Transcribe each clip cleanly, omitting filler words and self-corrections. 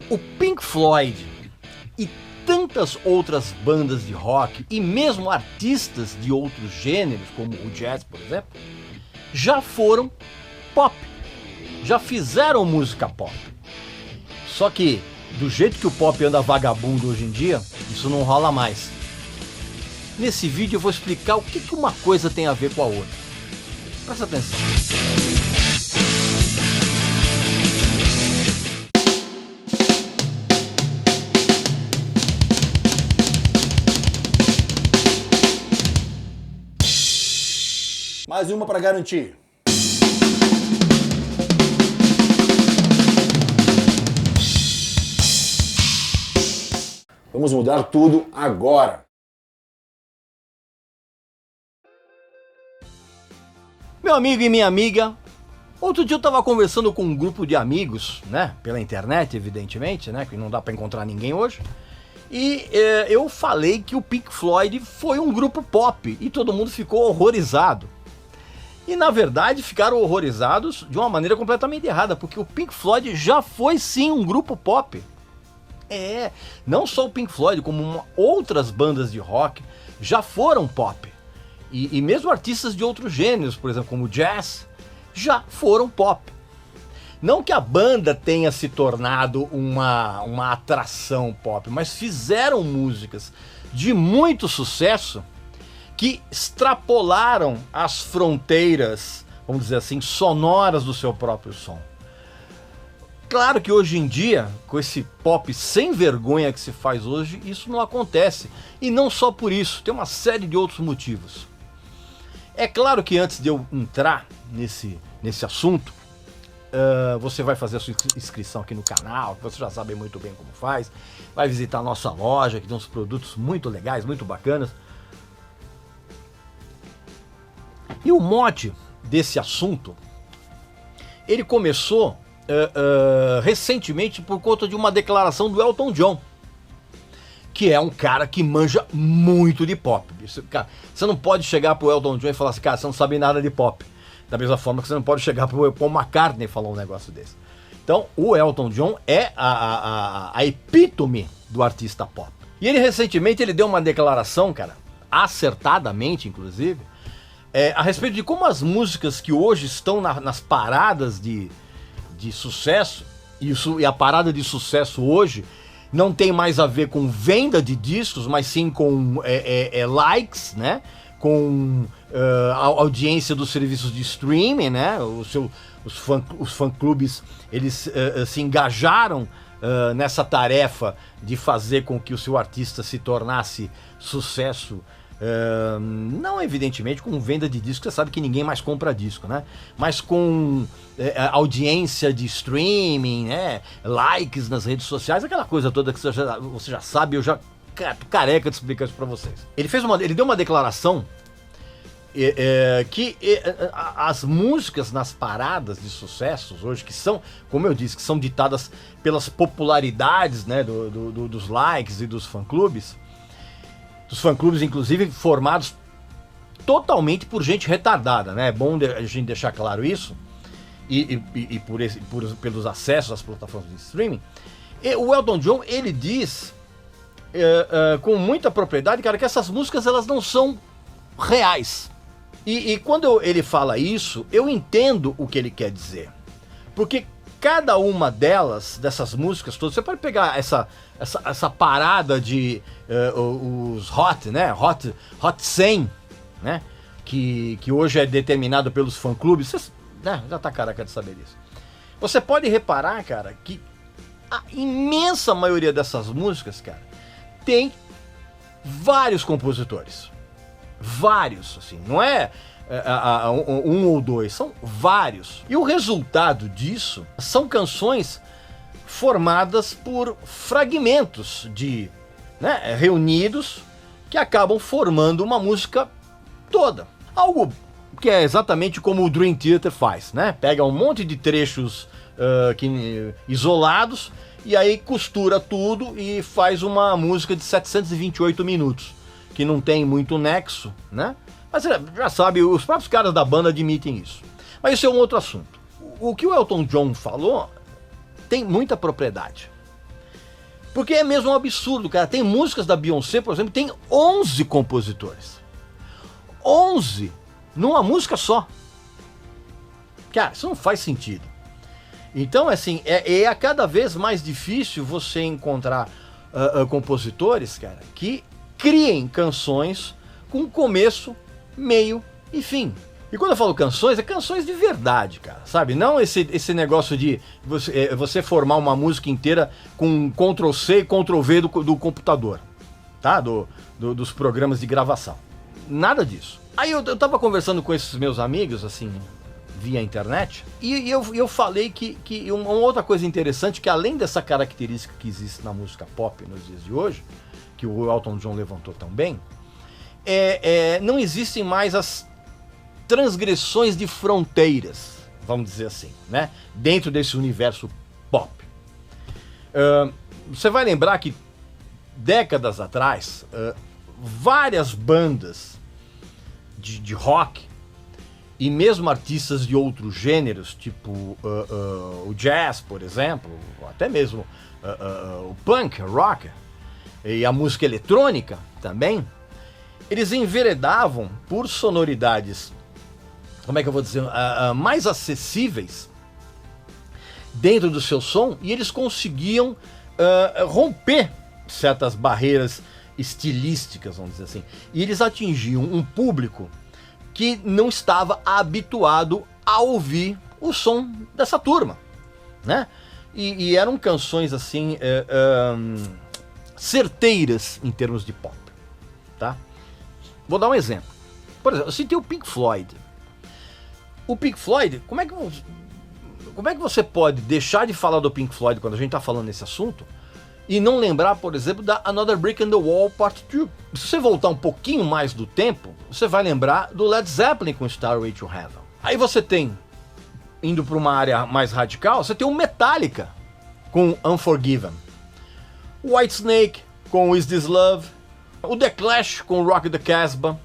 O Pink Floyd e tantas outras bandas de rock e mesmo artistas de outros gêneros, como o jazz, por exemplo, já foram pop, já fizeram música pop. Só que, do jeito que o pop anda vagabundo hoje em dia, isso não rola mais. Nesse vídeo eu vou explicar o que uma coisa tem a ver com a outra. Presta atenção. Mais uma para garantir. Vamos mudar tudo agora. Meu amigo e minha amiga, outro dia eu tava conversando com um grupo de amigos, né, pela internet, evidentemente, né, que não dá para encontrar ninguém hoje, e eu falei que o Pink Floyd foi um grupo pop, e todo mundo ficou horrorizado. E na verdade ficaram horrorizados de uma maneira completamente errada, porque o Pink Floyd já foi sim um grupo pop. Não só o Pink Floyd, como outras bandas de rock já foram pop. E mesmo artistas de outros gêneros, por exemplo, como o jazz, já foram pop. Não que a banda tenha se tornado uma atração pop, mas fizeram músicas de muito sucesso que extrapolaram as fronteiras, vamos dizer assim, sonoras do seu próprio som. Claro que hoje em dia, com esse pop sem vergonha que se faz hoje, isso não acontece. E não só por isso, tem uma série de outros motivos. É claro que antes de eu entrar nesse assunto, você vai fazer a sua inscrição aqui no canal, que você já sabe muito bem como faz, vai visitar a nossa loja, que tem uns produtos muito legais, muito bacanas. E o mote desse assunto, ele começou recentemente por conta de uma declaração do Elton John, que é um cara que manja muito de pop. Cara, você não pode chegar pro Elton John e falar assim, cara, você não sabe nada de pop. Da mesma forma que você não pode chegar pro Paul McCartney e falar um negócio desse. Então, o Elton John é a epítome do artista pop. E ele recentemente ele deu uma declaração, cara, acertadamente, inclusive, a respeito de como as músicas que hoje estão nas paradas de sucesso, e a parada de sucesso hoje não tem mais a ver com venda de discos, mas sim com likes, né? Com a audiência dos serviços de streaming, né? Os fã-clubes, eles se engajaram nessa tarefa de fazer com que o seu artista se tornasse sucesso. Não evidentemente com venda de disco, você sabe que ninguém mais compra disco, né? Mas com audiência de streaming, né? Likes nas redes sociais, aquela coisa toda que você já sabe, eu já tô careca de explicar isso pra vocês. Ele deu uma declaração que as músicas nas paradas de sucessos hoje, que são, como eu disse, que são ditadas pelas popularidades, né? Dos likes e dos fã-clubes, inclusive formados totalmente por gente retardada, né? É bom a gente deixar claro isso, e pelos acessos às plataformas de streaming. O Elton John, ele diz com muita propriedade, cara, que essas músicas elas não são reais. E quando ele fala isso, eu entendo o que ele quer dizer, porque cada uma dessas músicas todas, você pode pegar essa parada de os Hot, né? Hot 100, né? Que hoje é determinado pelos fã-clubes, você, né? Já tá careca de saber disso. Você pode reparar, cara, que a imensa maioria dessas músicas, cara, tem vários compositores. Vários, assim, não é um ou dois, são vários. E o resultado disso são canções formadas por fragmentos reunidos que acabam formando uma música toda. Algo que é exatamente como o Dream Theater faz, né? Pega um monte de trechos isolados e aí costura tudo e faz uma música de 728 minutos, que não tem muito nexo, né? Mas você já sabe, os próprios caras da banda admitem isso. Mas isso é um outro assunto. O que o Elton John falou tem muita propriedade. Porque é mesmo um absurdo, cara. Tem músicas da Beyoncé, por exemplo, tem 11 compositores. 11 numa música só. Cara, isso não faz sentido. Então, assim, é cada vez mais difícil você encontrar compositores, cara, que criem canções com começo, meio e fim. E quando eu falo canções, é canções de verdade, cara, sabe? Não esse negócio de você formar uma música inteira com Ctrl+C e Ctrl+V do computador, tá? Dos programas de gravação. Nada disso. Aí eu tava conversando com esses meus amigos, assim, via internet, e eu falei que uma outra coisa interessante, que além dessa característica que existe na música pop nos dias de hoje, que o Elton John levantou também, não existem mais as transgressões de fronteiras, vamos dizer assim, né? Dentro desse universo pop. Você vai lembrar que décadas atrás, várias bandas de rock e mesmo artistas de outros gêneros, tipo o jazz, por exemplo, ou até mesmo o punk, o rock e a música eletrônica também, eles enveredavam por sonoridades, como é que eu vou dizer, mais acessíveis dentro do seu som, e eles conseguiam romper certas barreiras estilísticas, vamos dizer assim, e eles atingiam um público que não estava habituado a ouvir o som dessa turma, né? E eram canções assim certeiras em termos de pop, tá? Vou dar um exemplo. Por exemplo, eu citei o Pink Floyd. O Pink Floyd, como é que você pode deixar de falar do Pink Floyd quando a gente está falando nesse assunto e não lembrar, por exemplo, da Another Brick in the Wall Part 2? Se você voltar um pouquinho mais do tempo, você vai lembrar do Led Zeppelin com Stairway to Heaven. Aí você tem, indo para uma área mais radical, você tem o Metallica com Unforgiven, o Whitesnake com Is This Love, o The Clash com Rock the Casbah,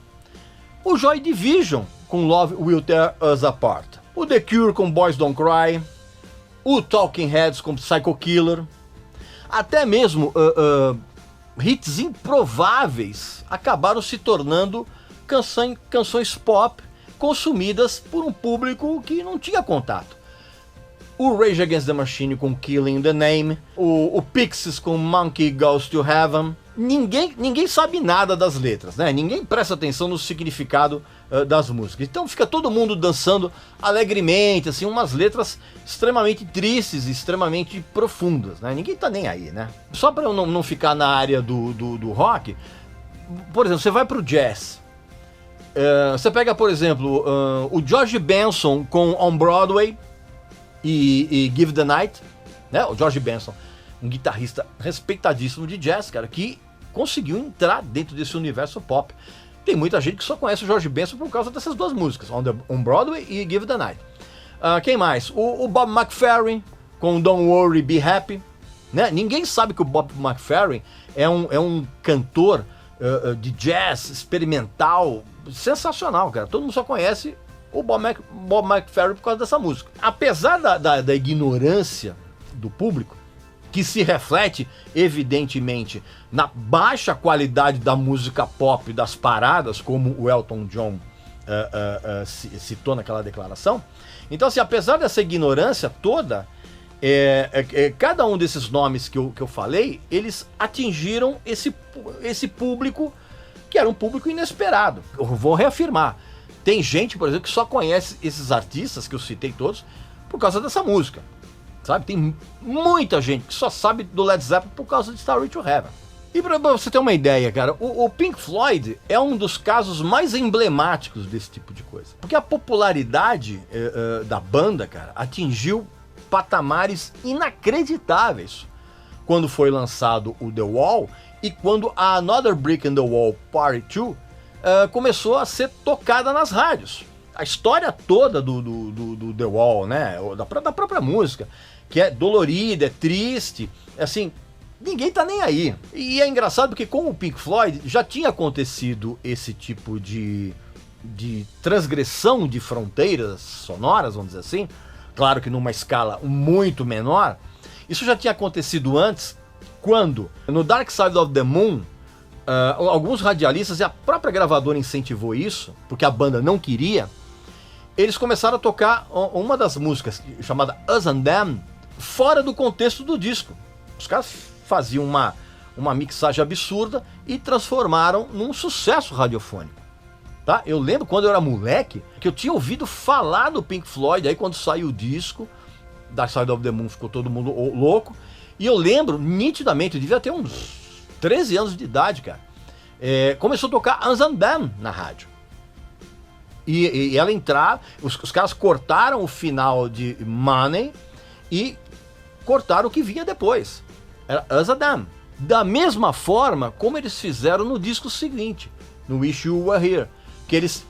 o Joy Division com Love Will Tear Us Apart, o The Cure com Boys Don't Cry, o Talking Heads com Psycho Killer, até mesmo hits improváveis acabaram se tornando canções pop consumidas por um público que não tinha contato. O Rage Against the Machine com Killing the Name, o Pixies com Monkey Goes to Heaven. Ninguém sabe nada das letras, né? Ninguém presta atenção no significado das músicas. Então fica todo mundo dançando alegremente, assim, umas letras extremamente tristes e extremamente profundas, né? Ninguém tá nem aí, né? Só para eu não ficar na área do rock, por exemplo, você vai pro jazz. Você pega, por exemplo, o George Benson com On Broadway e Give the Night, né? O George Benson, um guitarrista respeitadíssimo de jazz, cara, que conseguiu entrar dentro desse universo pop. Tem muita gente que só conhece o George Benson por causa dessas duas músicas, On Broadway e Give the Night. Quem mais? O Bob McFerrin com Don't Worry, Be Happy, né? Ninguém sabe que o Bob McFerrin é um cantor de jazz experimental sensacional, cara. Todo mundo só conhece o Bob McFerrin por causa dessa música. Apesar da ignorância do público, que se reflete, evidentemente, na baixa qualidade da música pop, das paradas, como o Elton John citou naquela declaração. Então, assim, apesar dessa ignorância toda, cada um desses nomes que eu falei, eles atingiram esse público, que era um público inesperado. Eu vou reafirmar. Tem gente, por exemplo, que só conhece esses artistas, que eu citei todos, por causa dessa música. Sabe? Tem muita gente que só sabe do Led Zeppelin por causa de Stairway to Heaven. E pra você ter uma ideia, cara, o Pink Floyd é um dos casos mais emblemáticos desse tipo de coisa. Porque a popularidade da banda, cara, atingiu patamares inacreditáveis quando foi lançado o The Wall e quando a Another Brick in the Wall Part 2 começou a ser tocada nas rádios. A história toda do The Wall, né, da própria música, que é dolorida, é triste, assim, ninguém tá nem aí. E é engraçado porque com o Pink Floyd já tinha acontecido esse tipo de transgressão de fronteiras sonoras, vamos dizer assim, claro que numa escala muito menor. Isso já tinha acontecido antes quando, no Dark Side of the Moon, alguns radialistas, e a própria gravadora incentivou isso, porque a banda não queria, eles começaram a tocar uma das músicas, chamada Us and Them, fora do contexto do disco. Os caras faziam uma mixagem absurda e transformaram num sucesso radiofônico. Tá? Eu lembro quando eu era moleque, que eu tinha ouvido falar do Pink Floyd, aí quando saiu o disco, Dark Side of the Moon, ficou todo mundo louco, e eu lembro nitidamente, eu devia ter uns 13 anos de idade, cara, começou a tocar Us and Them na rádio. E ela entrava, os caras cortaram o final de Money e cortaram o que vinha depois. Era Us and Them. Da mesma forma como eles fizeram no disco seguinte, no Wish You Were Here, que eles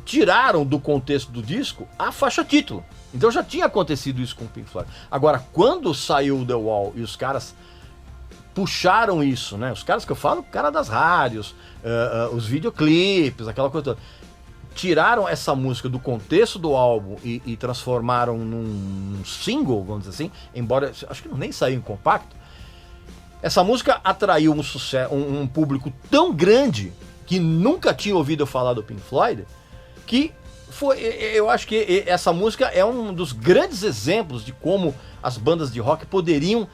tiraram do contexto do disco a faixa título. Então já tinha acontecido isso com o Pink Floyd. Agora, quando saiu The Wall e os caras puxaram isso, né? Os caras que eu falo, cara das rádios, os videoclipes, aquela coisa toda, tiraram essa música do contexto do álbum e transformaram num single, vamos dizer assim, embora acho que nem saiu em compacto. Essa música atraiu um sucesso, um público tão grande que nunca tinha ouvido falar do Pink Floyd, que eu acho que essa música é um dos grandes exemplos de como as bandas de rock poderiam,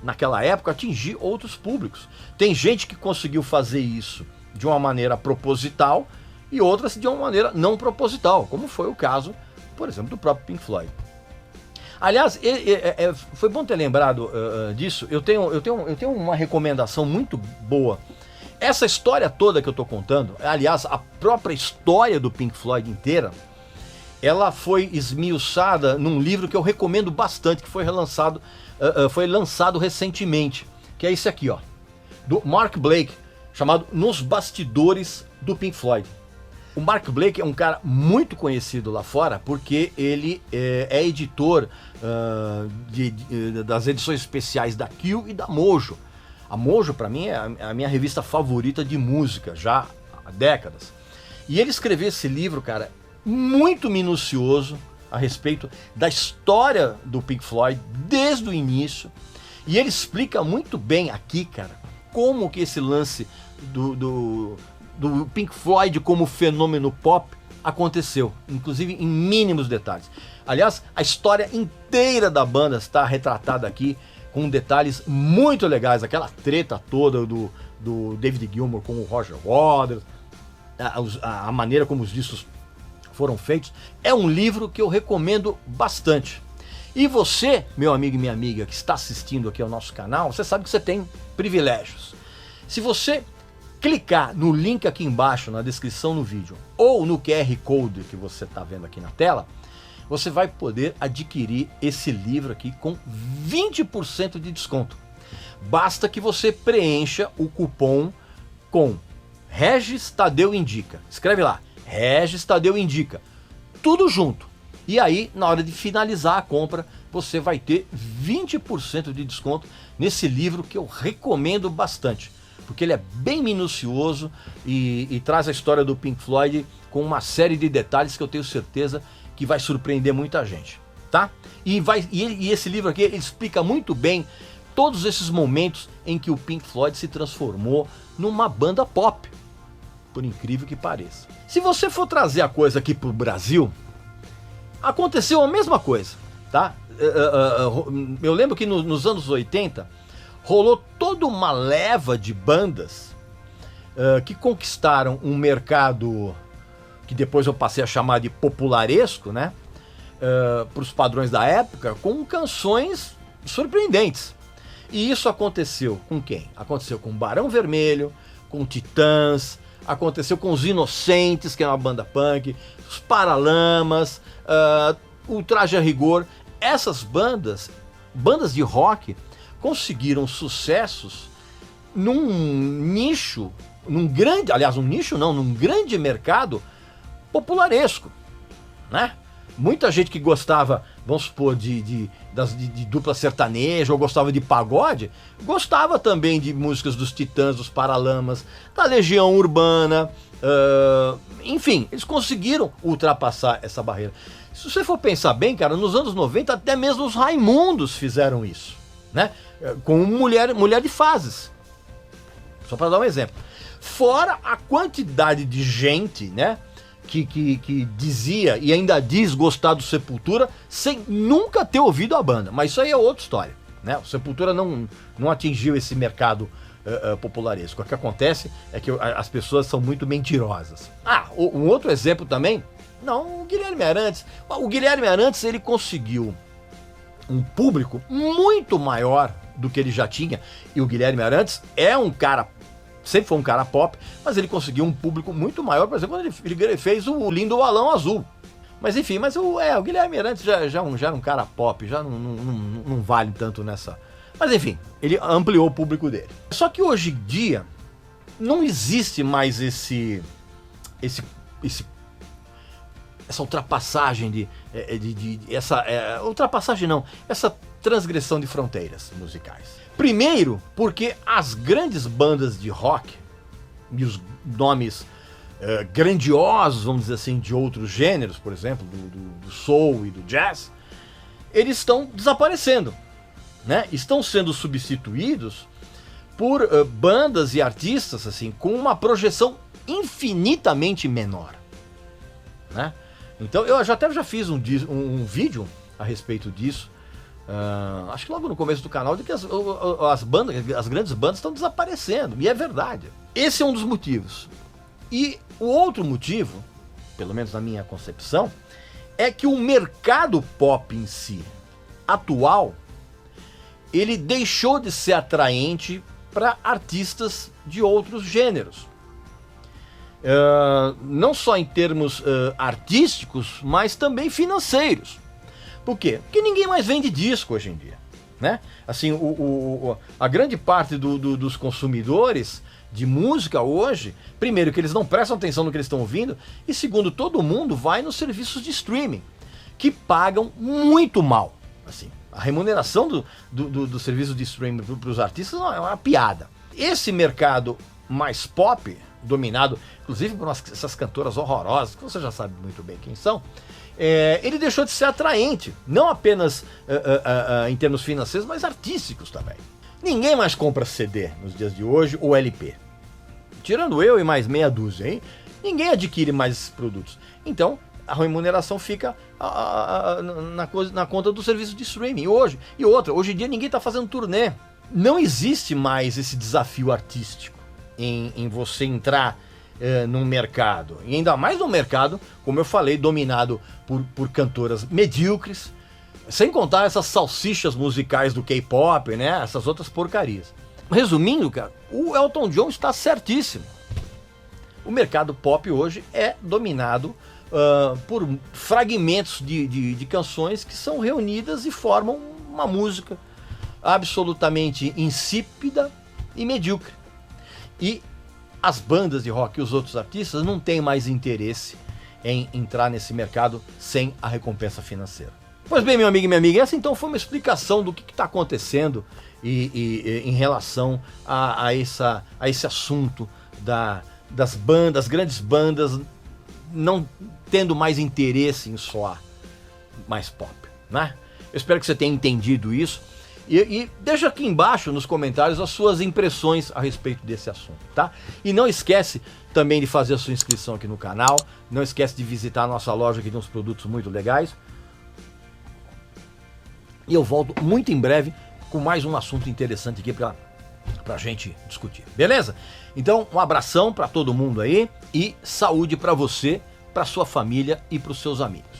naquela época, atingir outros públicos. Tem gente que conseguiu fazer isso de uma maneira proposital e outras de uma maneira não proposital, como foi o caso, por exemplo, do próprio Pink Floyd. Aliás, foi bom ter lembrado disso. Eu tenho uma recomendação muito boa. Essa história toda que eu estou contando, aliás, a própria história do Pink Floyd inteira, ela foi esmiuçada num livro que eu recomendo bastante, que foi lançado recentemente, que é esse aqui, ó, do Mark Blake, chamado Nos Bastidores do Pink Floyd. O Mark Blake é um cara muito conhecido lá fora, porque ele é editor das edições especiais da Q e da Mojo. A Mojo, para mim, é a minha revista favorita de música, já há décadas. E ele escreveu esse livro, cara, muito minucioso a respeito da história do Pink Floyd desde o início. E ele explica muito bem aqui, cara, como que esse lance do Pink Floyd como fenômeno pop aconteceu, inclusive em mínimos detalhes. Aliás, a história inteira da banda está retratada aqui com detalhes muito legais, aquela treta toda do David Gilmour com o Roger Waters, a maneira como os discos foram feitos. É um livro que eu recomendo bastante. E você, meu amigo e minha amiga, que está assistindo aqui ao nosso canal, você sabe que você tem privilégios. Se você clicar no link aqui embaixo, na descrição do vídeo, ou no QR Code que você está vendo aqui na tela, você vai poder adquirir esse livro aqui com 20% de desconto. Basta que você preencha o cupom com Regis Tadeu Indica. Escreve lá, Regis Tadeu Indica. Tudo junto. E aí, na hora de finalizar a compra, você vai ter 20% de desconto nesse livro que eu recomendo bastante. Porque ele é bem minucioso e traz a história do Pink Floyd com uma série de detalhes que eu tenho certeza que vai surpreender muita gente, tá? E esse livro aqui, ele explica muito bem todos esses momentos em que o Pink Floyd se transformou numa banda pop, por incrível que pareça. Se você for trazer a coisa aqui pro Brasil, aconteceu a mesma coisa, tá? Eu lembro que nos anos 80 rolou toda uma leva de bandas que conquistaram um mercado que depois eu passei a chamar de popularesco, né? Para os padrões da época, com canções surpreendentes. E isso aconteceu com quem? Aconteceu com Barão Vermelho, com Titãs, aconteceu com Os Inocentes, que é uma banda punk, os Paralamas, o Traje a Rigor. Essas bandas de rock, conseguiram sucessos num nicho, num grande mercado popularesco, né? Muita gente que gostava, vamos supor, de dupla sertaneja ou gostava de pagode, gostava também de músicas dos Titãs, dos Paralamas, da Legião Urbana, enfim, eles conseguiram ultrapassar essa barreira. Se você for pensar bem, cara, nos anos 90 até mesmo os Raimundos fizeram isso. né? Com mulher de fases. Só para dar um exemplo. Fora a quantidade de gente, né? Que dizia e ainda diz gostar do Sepultura sem nunca ter ouvido a banda. Mas isso aí é outra história, né? O Sepultura não atingiu esse mercado popularesco. O que acontece é que as pessoas são muito mentirosas. Um outro exemplo também, o Guilherme Arantes. O Guilherme Arantes, ele conseguiu um público muito maior do que ele já tinha. E o Guilherme Arantes é um cara, sempre foi um cara pop, mas ele conseguiu um público muito maior, por exemplo, quando ele fez o Lindo Balão Azul. Mas enfim, o Guilherme Arantes já era um cara pop, já não vale tanto nessa... Mas enfim, ele ampliou o público dele. Só que hoje em dia, não existe mais essa ultrapassagem essa transgressão de fronteiras musicais. Primeiro, porque as grandes bandas de rock e os nomes grandiosos, vamos dizer assim, de outros gêneros, por exemplo, do soul e do jazz, eles estão desaparecendo, né? Estão sendo substituídos por bandas e artistas assim com uma projeção infinitamente menor, né? Então eu já fiz um vídeo a respeito disso, acho que logo no começo do canal, de que as grandes bandas estão desaparecendo, e é verdade. Esse é um dos motivos. E o outro motivo, pelo menos na minha concepção, é que o mercado pop em si, atual, ele deixou de ser atraente para artistas de outros gêneros. Não só em termos artísticos, mas também financeiros. Por quê? Porque ninguém mais vende disco hoje em dia, né? Assim, a grande parte dos consumidores de música hoje, primeiro, que eles não prestam atenção no que eles estão ouvindo, e segundo, todo mundo vai nos serviços de streaming, que pagam muito mal. Assim, a remuneração do serviço de streaming para os artistas é uma piada. Esse mercado mais pop, dominado inclusive por essas cantoras horrorosas, que você já sabe muito bem quem são, ele deixou de ser atraente, não apenas em termos financeiros, mas artísticos também. Ninguém mais compra CD nos dias de hoje, ou LP. Tirando eu e mais meia dúzia, hein? Ninguém adquire mais esses produtos. Então, a remuneração fica na conta do serviço de streaming. Hoje em dia ninguém está fazendo turnê. Não existe mais esse desafio artístico em você entrar num mercado. E ainda mais num mercado, como eu falei, dominado por cantoras medíocres, sem contar essas salsichas musicais do K-pop, né? Essas outras porcarias. Resumindo, cara, o Elton John está certíssimo. O mercado pop hoje é dominado por fragmentos de canções que são reunidas e formam uma música absolutamente insípida e medíocre. E as bandas de rock e os outros artistas não têm mais interesse em entrar nesse mercado sem a recompensa financeira. Pois bem, meu amigo e minha amiga, essa então foi uma explicação do que está acontecendo e em relação a esse assunto das bandas, grandes bandas, não tendo mais interesse em soar mais pop, né? Eu espero que você tenha entendido isso. E deixa aqui embaixo nos comentários as suas impressões a respeito desse assunto, tá? E não esquece também de fazer a sua inscrição aqui no canal. Não esquece de visitar a nossa loja, que tem uns produtos muito legais. E eu volto muito em breve com mais um assunto interessante aqui pra gente discutir, beleza? Então, um abração pra todo mundo aí e saúde pra você, pra sua família e pros seus amigos.